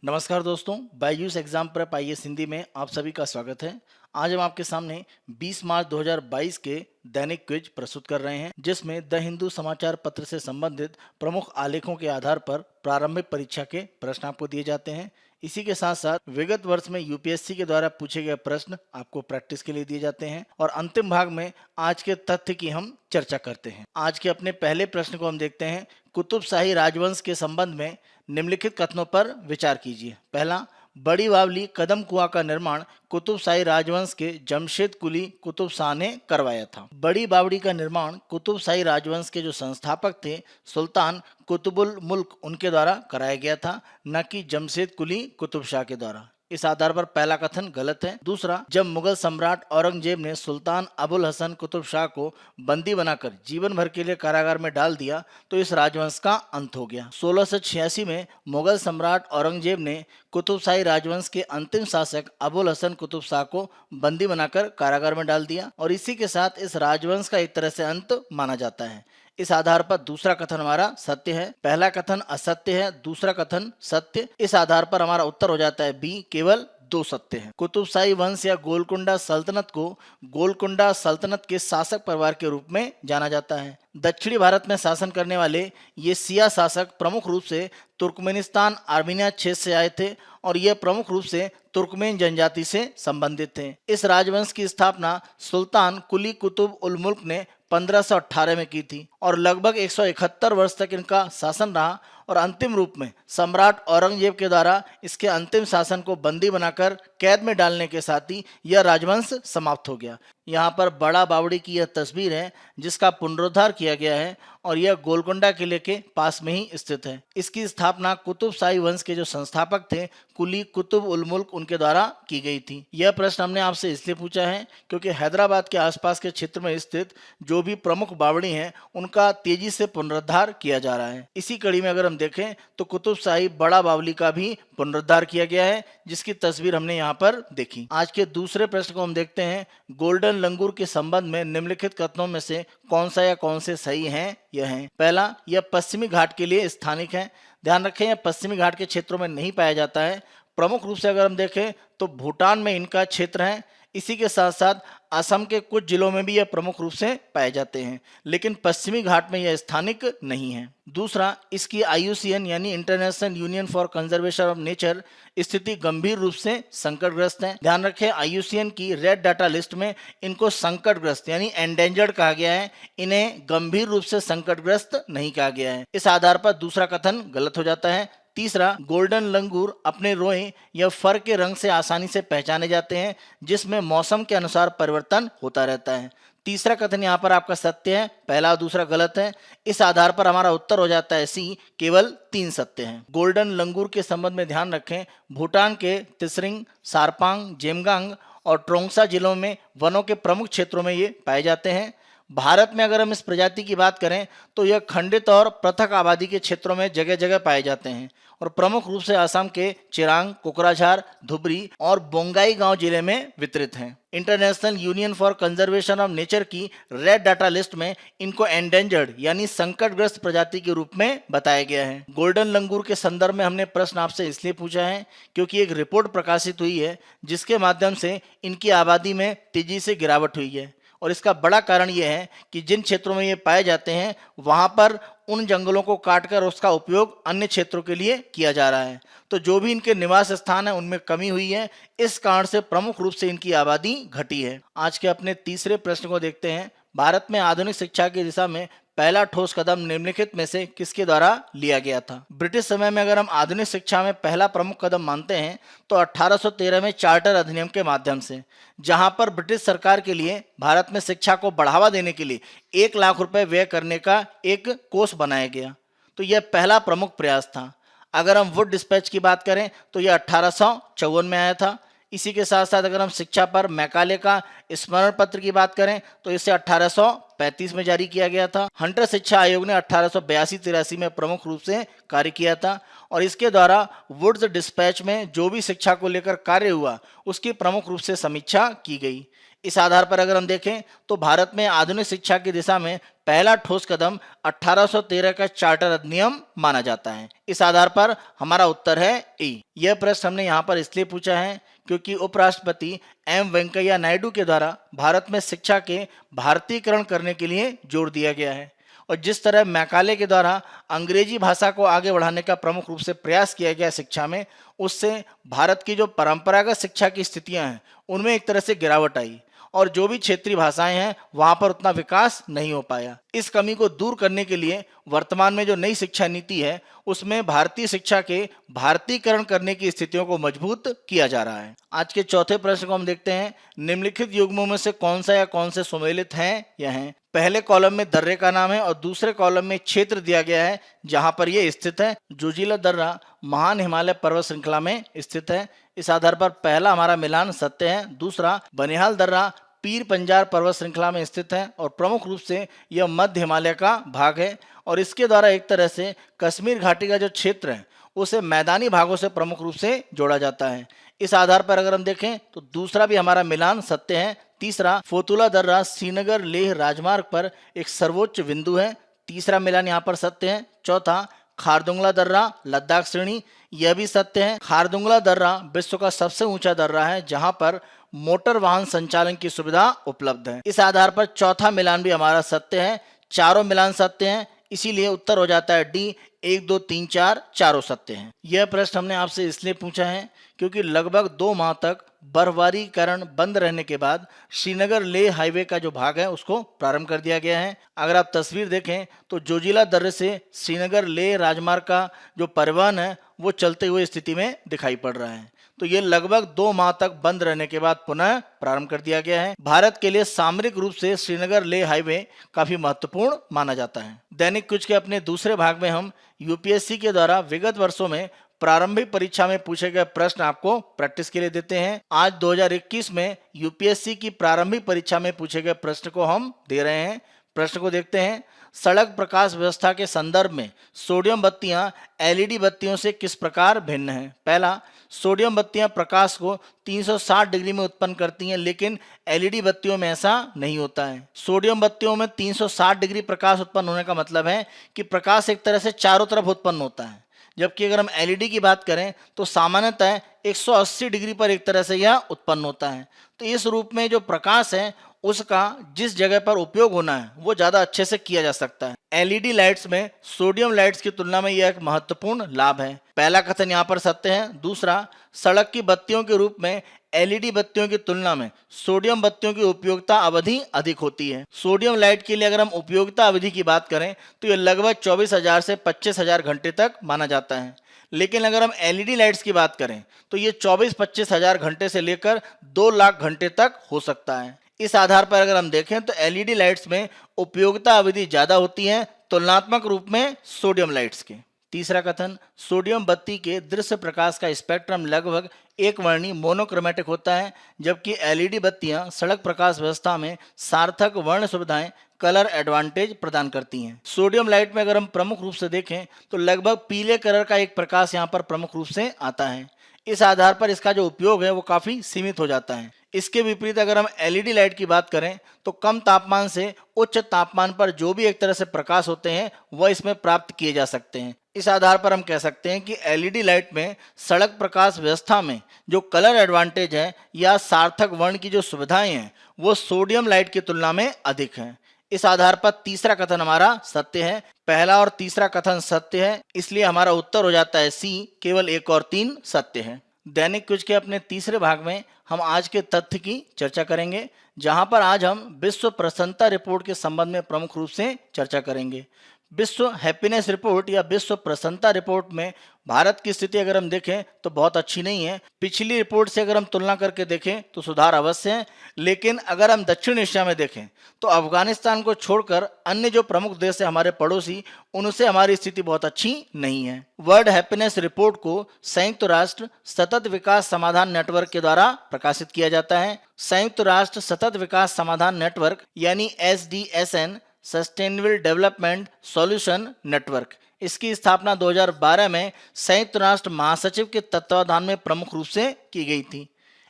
नमस्कार दोस्तों, Byju's exam prep IAS Hindi में आप सभी का स्वागत है। आज हम आपके सामने 20 मार्च 2022 के दैनिक क्विज प्रस्तुत कर रहे हैं, जिसमें द हिंदू समाचार पत्र से संबंधित प्रमुख आलेखों के आधार पर प्रारंभिक परीक्षा के प्रश्न आपको दिए जाते हैं। इसी के साथ साथ विगत वर्ष में यूपीएससी के द्वारा पूछे गए प्रश्न आपको प्रैक्टिस के लिए दिए जाते हैं और अंतिम भाग में आज के तथ्य की हम चर्चा करते हैं। आज के अपने पहले प्रश्न को हम देखते हैं। कुतुब शाही राजवंश के संबंध में निम्नलिखित कथनों पर विचार कीजिए। पहला, बड़ी बावली कदम कुआं का निर्माण कुतुब शाही राजवंश के जमशेद कुली कुतुब शाह ने करवाया था। बड़ी बावड़ी का निर्माण कुतुब शाही राजवंश के जो संस्थापक थे सुल्तान कुतुबुल मुल्क उनके द्वारा कराया गया था, न कि जमशेद कुली कुतुब शाह के द्वारा। इस आधार पर पहला कथन गलत है। दूसरा, जब मुगल सम्राट औरंगजेब ने सुल्तान अबुल हसन कुतुब शाह को बंदी बनाकर जीवन भर के लिए कारागार में डाल दिया तो इस राजवंश का अंत हो गया। 1686 में मुगल सम्राट औरंगजेब ने कुतुब शाही राजवंश के अंतिम शासक अबुल हसन कुतुब शाह को बंदी बनाकर कारागार में डाल दिया और इसी के साथ इस राजवंश का एक तरह से अंत माना जाता है। इस आधार पर दूसरा कथन हमारा सत्य है। पहला कथन असत्य है, दूसरा कथन सत्य। इस आधार पर हमारा उत्तर हो जाता है बी, केवल दो सत्य हैं। कुतुब शाही वंश या गोलकुंडा सल्तनत को गोलकुंडा सल्तनत के शासक परिवार के रूप में जाना जाता है। दक्षिणी भारत में शासन करने वाले ये शिया शासक प्रमुख रूप से तुर्कमेनिस्तान आर्मीनिया क्षेत्र से आए थे और यह प्रमुख रूप से तुर्कमेन जनजाति से संबंधित थे। इस राजवंश की स्थापना सुल्तान कुली कुतुब उल मुल्क ने 1518 में की थी और लगभग 171 वर्ष तक इनका शासन रहा और अंतिम रूप में सम्राट औरंगजेब के द्वारा इसके अंतिम शासन को बंदी बनाकर कैद में डालने के साथ ही यह राजवंश समाप्त हो गया। यहाँ पर बड़ा बावड़ी की यह तस्वीर है जिसका पुनरुद्धार किया गया है और यह गोलकुंडा किले के पास में ही स्थित है। इसकी स्थापना कुतुब शाही वंश के जो संस्थापक थे कुली कुतुब उल मुल्क उनके द्वारा की गई थी। यह प्रश्न हमने आपसे इसलिए पूछा है क्योंकि हैदराबाद के आसपास के क्षेत्र में स्थित जो भी प्रमुख बावड़ी हैं उनका तेजी से पुनरुद्धार किया जा रहा है। इसी कड़ी में अगर हम देखें तो कुतुब शाही बड़ा बावली का भी पुनरुद्धार किया गया है जिसकी तस्वीर हमने यहाँ पर देखी। आज के दूसरे प्रश्न को हम देखते हैं। गोल्डन लंगूर के संबंध में निम्नलिखित कथनों में से कौन सा या कौन से सही हैं? यह है। पहला, यह पश्चिमी घाट के लिए स्थानिक है। ध्यान रखें, यह पश्चिमी घाट के क्षेत्रों में नहीं पाया जाता है। प्रमुख रूप से अगर हम देखें तो भूटान में इनका क्षेत्र है। इसी के साथ साथ असम के कुछ जिलों में भी यह प्रमुख रूप से पाए जाते हैं, लेकिन पश्चिमी घाट में यह स्थानिक नहीं है। दूसरा, इसकी IUCN यानी international union for conservation of nature स्थिति गंभीर रूप से संकटग्रस्त है। ध्यान रखें, IUCN की रेड डाटा लिस्ट में इनको संकटग्रस्त यानी एंडेंजर्ड कहा गया है, इन्हें गंभीर रूप से संकटग्रस्त नहीं कहा गया है। इस आधार पर दूसरा कथन गलत हो जाता है। तीसरा, गोल्डन लंगूर अपने रोए या फर के रंग से आसानी से पहचाने जाते हैं जिसमें मौसम के अनुसार परिवर्तन होता रहता है। तीसरा कथन यहाँ पर आपका सत्य है, पहला और दूसरा गलत है। इस आधार पर हमारा उत्तर हो जाता है सी, केवल 3 सत्य हैं। गोल्डन लंगूर के संबंध में ध्यान रखें, भूटान के तिसरिंग, सारपांग, जेमगांग और ट्रोंगसा जिलों में वनों के प्रमुख क्षेत्रों में ये पाए जाते हैं। भारत में अगर हम इस प्रजाति की बात करें तो यह खंडित और पृथक आबादी के क्षेत्रों में जगह जगह पाए जाते हैं और प्रमुख रूप से असम के चिरांग, कोकराझार, धुबरी और बोंगाई गांव जिले में वितरित हैं। International union for conservation of nature की रेड डाटा लिस्ट में इनको एंडेंजर्ड यानी संकटग्रस्त प्रजाति के रूप में बताया गया है। गोल्डन लंगूर के संदर्भ में हमने प्रश्न आपसे इसलिए पूछा है क्योंकि एक रिपोर्ट प्रकाशित हुई है जिसके माध्यम से इनकी आबादी में तेजी से गिरावट हुई है और इसका बड़ा कारण यह है कि जिन क्षेत्रों में ये पाए जाते हैं वहां पर उन जंगलों को काटकर उसका उपयोग अन्य क्षेत्रों के लिए किया जा रहा है, तो जो भी इनके निवास स्थान है उनमें कमी हुई है। इस कारण से प्रमुख रूप से इनकी आबादी घटी है। आज के अपने तीसरे प्रश्न को देखते हैं। भारत में आधुनिक शिक्षा की दिशा में पहला ठोस कदम निम्नलिखित में से किसके द्वारा लिया गया था? ब्रिटिश समय में अगर हम आधुनिक शिक्षा में पहला प्रमुख कदम मानते हैं तो 1813 में चार्टर अधिनियम के माध्यम से, जहां पर ब्रिटिश सरकार के लिए भारत में शिक्षा को बढ़ावा देने के लिए 1 लाख रुपए व्यय करने का एक कोष बनाया गया। तो यह पहला प्रमुख प्रयास था। अगर हम वुड डिस्पैच की बात करें तो यह 1854 में आया था। इसी के साथ साथ अगर हम शिक्षा पर मैकाले का स्मरण पत्र की बात करें तो इसे 1835 में जारी किया गया था। हंटर शिक्षा आयोग ने 1882-83 में प्रमुख रूप से कार्य किया था और इसके द्वारा वुड्स डिस्पैच में जो भी शिक्षा को लेकर कार्य हुआ उसकी प्रमुख रूप से समीक्षा की गई। इस आधार पर अगर हम देखें तो भारत में आधुनिक शिक्षा की दिशा में पहला ठोस कदम 1813 का चार्टर अधिनियम माना जाता है। इस आधार पर हमारा उत्तर है ई। यह प्रश्न हमने यहाँ पर इसलिए पूछा है क्योंकि उपराष्ट्रपति एम वेंकैया नायडू के द्वारा भारत में शिक्षा के भारतीयकरण करने के लिए जोर दिया गया है और जिस तरह मैकाले के द्वारा अंग्रेजी भाषा को आगे बढ़ाने का प्रमुख रूप से प्रयास किया गया शिक्षा में, उससे भारत की जो परंपरागत शिक्षा की स्थितियां हैं उनमें एक तरह से गिरावट आई और जो भी क्षेत्रीय भाषाएं हैं वहां पर उतना विकास नहीं हो पाया। इस कमी को दूर करने के लिए वर्तमान में जो नई शिक्षा नीति है उसमें भारतीय शिक्षा के भारतीयकरण करने की स्थितियों को मजबूत किया जा रहा है। आज के चौथे प्रश्न को हम देखते हैं, निम्नलिखित युग्मों में से कौन सा या कौन से सुमेलित हैं या हैं। पहले कॉलम में दर्रे का नाम है और दूसरे कॉलम में क्षेत्र दिया गया है जहां पर यह स्थित है। जोजिला दर्रा महान हिमालय पर्वत श्रृंखला में स्थित है। इस आधार पर पहला हमारा मिलान सत्य है। दूसरा, बनिहाल दर्रा पीर पंजार पर्वत श्रृंखला में स्थित है और प्रमुख रूप से यह मध्य हिमालय का भाग है और इसके द्वारा एक तरह से कश्मीर घाटी का जो क्षेत्र है उसे मैदानी भागों से प्रमुख रूप से जोड़ा जाता है। इस आधार पर अगर हम देखें तो दूसरा भी हमारा मिलान सत्य है। तीसरा, फोतुला दर्रा श्रीनगर लेह राजमार्ग पर एक सर्वोच्च बिंदु है। तीसरा मिलान यहाँ पर सत्य है। चौथा, खारदुंगला दर्रा लद्दाख श्रेणी, यह भी सत्य है। खारदुंगला दर्रा विश्व का सबसे ऊंचा दर्रा है जहां पर मोटर वाहन संचालन की सुविधा उपलब्ध है। इस आधार पर चौथा मिलान भी हमारा सत्य है। चारों मिलान सत्य हैं, इसीलिए उत्तर हो जाता है डी। 1, 2, 3, 4 चारों सत्य हैं। यह प्रश्न हमने आपसे इसलिए पूछा है क्योंकि लगभग 2 माह तक बर्फबारीकरण बंद रहने के बाद श्रीनगर लेह हाईवे का जो भाग है उसको प्रारंभ कर दिया गया है। अगर आप तस्वीर देखें तो जोजिला दर्रे से श्रीनगर लेह राजमार्ग का जो परिवहन है वो चलते हुए स्थिति में दिखाई पड़ रहा है। तो ये लगभग 2 माह तक बंद रहने के बाद पुनः प्रारंभ कर दिया गया है। भारत के लिए सामरिक रूप से श्रीनगर लेह हाईवे काफी महत्वपूर्ण माना जाता है। दैनिक कुछ के अपने दूसरे भाग में हम यूपीएससी के द्वारा विगत वर्षों में प्रारंभिक परीक्षा में पूछे गए प्रश्न आपको प्रैक्टिस के लिए देते हैं। आज 2021 में यूपीएससी की प्रारंभिक परीक्षा में पूछे गए प्रश्न को हम दे रहे हैं। प्रश्न को देखते हैं। सड़क प्रकाश व्यवस्था के संदर्भ में सोडियम बत्तियां एलईडी बत्तियों से किस प्रकार भिन्न हैं। पहला, सोडियम बत्तियां प्रकाश को 360 डिग्री में उत्पन्न करती हैं, लेकिन एलईडी बत्तियों में ऐसा नहीं होता है। सोडियम बत्तियों में 360 डिग्री प्रकाश उत्पन्न होने का मतलब है कि प्रकाश एक तरह से चारों तरफ उत्पन्न होता है, जबकि अगर हम एलईडी की बात करें तो सामान्यतः 180 डिग्री पर एक तरह से यह उत्पन्न होता है। तो इस रूप में जो प्रकाश है उसका जिस जगह पर उपयोग होना है वो ज़्यादा अच्छे से किया जा सकता है। एलईडी लाइट्स में सोडियम लाइट्स की तुलना में यह एक महत्वपूर्ण लाभ है। पहला कथन यहाँ पर सत्य है। दूसरा, सड़क की बत्तियों के रूप में एलईडी बत्तियों की तुलना में सोडियम बत्तियों की उपयोगिता अवधि अधिक होती है। सोडियम लाइट के लिए अगर हम उपयोगिता अवधि की बात करें तो यह लगभग 24,000 से 25,000 घंटे तक माना जाता है, लेकिन अगर हम एलईडी लाइट्स की बात करें तो ये 24-25 हजार घंटे से लेकर 2 लाख घंटे तक हो सकता है। इस आधार पर अगर हम देखें तो एलईडी लाइट्स में उपयोगिता अवधि ज़्यादा होती है तुलनात्मक रूप में सोडियम लाइट्स के। तीसरा कथन, सोडियम बत्ती के दृश्य प्रकाश का स्पेक्ट्रम लगभग एक वर्णी मोनोक्रोमेटिक होता है, जबकि एलईडी बत्तियां सड़क प्रकाश व्यवस्था में सार्थक वर्ण सुविधाएं कलर एडवांटेज प्रदान करती हैं। सोडियम लाइट में अगर हम प्रमुख रूप से देखें तो लगभग पीले कलर का एक प्रकाश यहाँ पर प्रमुख रूप से आता है। इस आधार पर इसका जो उपयोग है वो काफ़ी सीमित हो जाता है। इसके विपरीत अगर हम एलईडी लाइट की बात करें तो कम तापमान से उच्च तापमान पर जो भी एक तरह से प्रकाश होते हैं वह इसमें प्राप्त किए जा सकते हैं। इस आधार पर हम कह सकते हैं कि एलईडी लाइट में सड़क प्रकाश व्यवस्था में जो कलर एडवांटेज है या सार्थक वर्ण की जो सुविधाएं हैं वो सोडियम लाइट की तुलना में अधिक हैं। इस आधार पर तीसरा कथन हमारा सत्य है। पहला और तीसरा कथन सत्य है, इसलिए हमारा उत्तर हो जाता है सी। केवल 1 और 3 सत्य है। दैनिक क्विज के अपने तीसरे भाग में हम आज के तथ्य की चर्चा करेंगे, जहां पर आज हम विश्व प्रसन्नता रिपोर्ट के संबंध में प्रमुख रूप से चर्चा करेंगे। विश्व हैप्पीनेस रिपोर्ट या विश्व प्रसन्नता रिपोर्ट में भारत की स्थिति अगर हम देखें तो बहुत अच्छी नहीं है। पिछली रिपोर्ट से अगर हम तुलना करके देखें तो सुधार अवश्य है, लेकिन अगर हम दक्षिण एशिया में देखें तो अफगानिस्तान को छोड़कर अन्य जो प्रमुख देश है हमारे पड़ोसी, उनसे हमारी स्थिति बहुत अच्छी नहीं है। वर्ल्ड हैप्पीनेस रिपोर्ट को संयुक्त राष्ट्र सतत विकास समाधान नेटवर्क के द्वारा प्रकाशित किया जाता है। संयुक्त राष्ट्र सतत विकास समाधान नेटवर्क यानी SDSN sustainable development solution network, इसकी स्थापना 2012 में संयुक्त राष्ट्र महासचिव के तत्वाधान में प्रमुख रूप से की गई थी।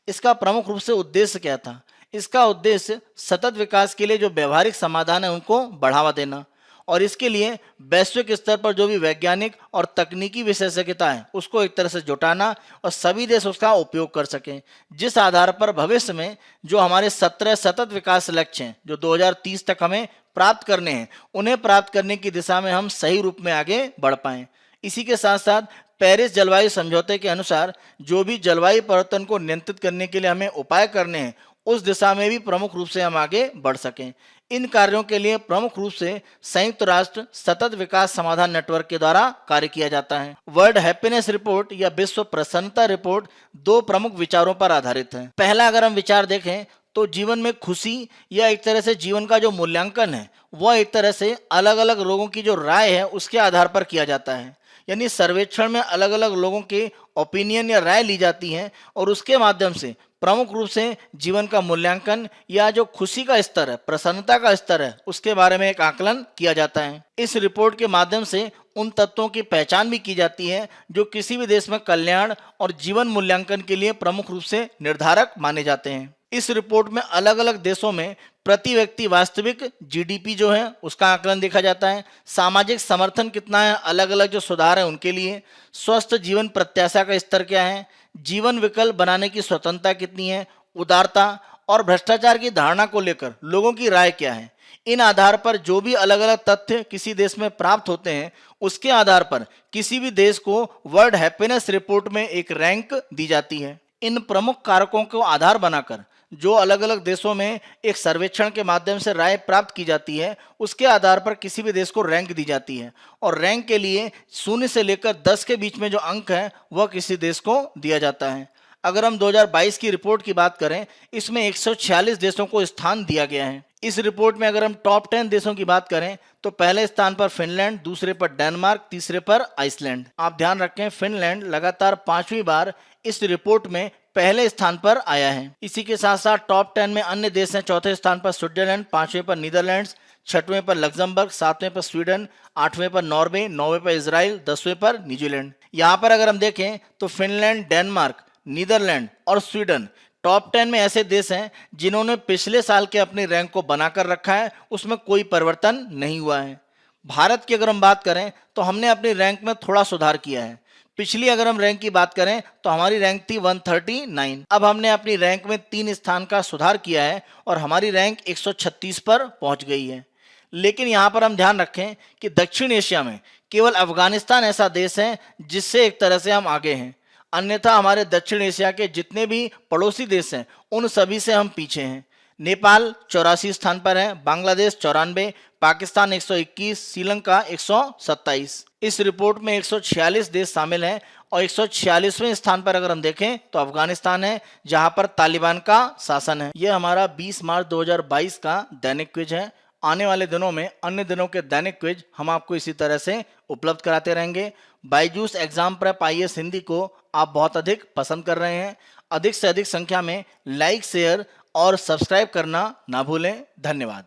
इसका प्रमुख रूप से उद्देश्य क्या था? इसका उद्देश्य सतत विकास के लिए जो व्यवहारिक समाधान है उनको बढ़ावा देना और इसके लिए वैश्विक स्तर पर जो भी वैज्ञानिक और तकनीकी विशेषज्ञता है उसको एक तरह से जुटाना और सभी देश उसका उपयोग कर सकें, जिस आधार पर भविष्य में जो हमारे 17 सतत विकास लक्ष्य हैं जो 2030 तक हमें प्राप्त करने हैं, उन्हें प्राप्त करने की दिशा में हम सही रूप में आगे बढ़ पाएं। इसी के साथ साथ पेरिस जलवायु समझौते के अनुसार जो भी जलवायु परिवर्तन को नियंत्रित करने के लिए हमें उपाय करने हैं, उस दिशा में भी प्रमुख रूप से हम आगे बढ़ सकें। इन कार्यों के लिए प्रमुख रूप से संयुक्त राष्ट्र सतत विकास समाधान नेटवर्क के द्वारा कार्य किया जाता है। वर्ल्ड हैप्पीनेस रिपोर्ट या विश्व प्रसन्नता रिपोर्ट दो प्रमुख विचारों पर आधारित है। पहला अगर हम विचार देखें तो जीवन में खुशी या एक तरह से जीवन का जो मूल्यांकन है वह एक तरह से अलग अलग लोगों की जो राय है उसके आधार पर किया जाता है। यानी सर्वेक्षण में अलग अलग लोगों के ओपिनियन या राय ली जाती है और उसके माध्यम से प्रमुख रूप से जीवन का मूल्यांकन या जो खुशी का स्तर है, प्रसन्नता का स्तर है, उसके बारे में एक आकलन किया जाता है। इस रिपोर्ट के माध्यम से उन तत्वों की पहचान भी की जाती है जो किसी भी देश में कल्याण और जीवन मूल्यांकन के लिए प्रमुख रूप से निर्धारक माने जाते हैं। इस रिपोर्ट में अलग अलग देशों में प्रति व्यक्ति वास्तविक जीडीपी जो है उसका आकलन देखा जाता है, सामाजिक समर्थन कितना है, अलग अलग जो सुधार है उनके लिए, स्वस्थ जीवन प्रत्याशा का स्तर क्या है, जीवन विकल्प बनाने की स्वतंत्रता कितनी है, उदारता और भ्रष्टाचार की धारणा को लेकर लोगों की राय क्या है। इन आधार पर जो भी अलग अलग तथ्य किसी देश में प्राप्त होते हैं उसके आधार पर किसी भी देश को वर्ल्ड हैप्पीनेस रिपोर्ट में एक रैंक दी जाती है। इन प्रमुख कारकों को आधार बनाकर जो अलग अलग देशों में एक सर्वेक्षण के माध्यम से राय प्राप्त की जाती है उसके आधार पर किसी भी देश को रैंक दी जाती है और रैंक के लिए 0 से लेकर 10 के बीच में जो अंक है वह किसी देश को दिया जाता है। अगर हम 2022 की रिपोर्ट की बात करें, इसमें 146 देशों को स्थान दिया गया है। इस रिपोर्ट में अगर हम टॉप 10 देशों की बात करें तो पहले स्थान पर फिनलैंड, दूसरे पर डेनमार्क, तीसरे पर आइसलैंड। आप ध्यान रखें, फिनलैंड लगातार 5वीं बार इस रिपोर्ट में पहले स्थान पर आया है। इसी के साथ साथ टॉप 10 में अन्य देश हैं। चौथे स्थान पर स्विट्जरलैंड, 5वें पर नीदरलैंड्स, 6वें पर लग्जमबर्ग, 7वें पर स्वीडन, 8वें पर नॉर्वे, 9वें पर इजराइल, 10वें पर न्यूजीलैंड। यहाँ पर अगर हम देखें तो फिनलैंड, डेनमार्क, नीदरलैंड और स्वीडन टॉप 10 में ऐसे देश हैं जिन्होंने पिछले साल के अपनी रैंक को बनाकर रखा है, उसमें कोई परिवर्तन नहीं हुआ है। भारत की अगर हम बात करें तो हमने अपनी रैंक में थोड़ा सुधार किया है। पिछली अगर हम रैंक की बात करें तो हमारी रैंक थी 139, अब हमने अपनी रैंक में 3 स्थान का सुधार किया है और हमारी रैंक 136 पर पहुंच गई है। लेकिन यहाँ पर हम ध्यान रखें कि दक्षिण एशिया में केवल अफगानिस्तान ऐसा देश है जिससे एक तरह से हम आगे हैं, अन्यथा हमारे दक्षिण एशिया के जितने भी पड़ोसी देश हैं उन सभी से हम पीछे हैं। नेपाल 84 स्थान पर है, बांग्लादेश 94, पाकिस्तान 121, श्रीलंका 127। इस रिपोर्ट में 146 देश शामिल हैं और 146वें स्थान पर अगर हम देखें तो अफगानिस्तान है जहां पर तालिबान का शासन है। यह हमारा 20 मार्च 2022 का दैनिक क्विज है। आने वाले दिनों में अन्य दिनों के दैनिक क्विज हम आपको इसी तरह से उपलब्ध कराते रहेंगे। Byju's exam prep IAS Hindi को आप बहुत अधिक पसंद कर रहे हैं। अधिक से अधिक संख्या में लाइक, शेयर और सब्सक्राइब करना ना भूलें। धन्यवाद।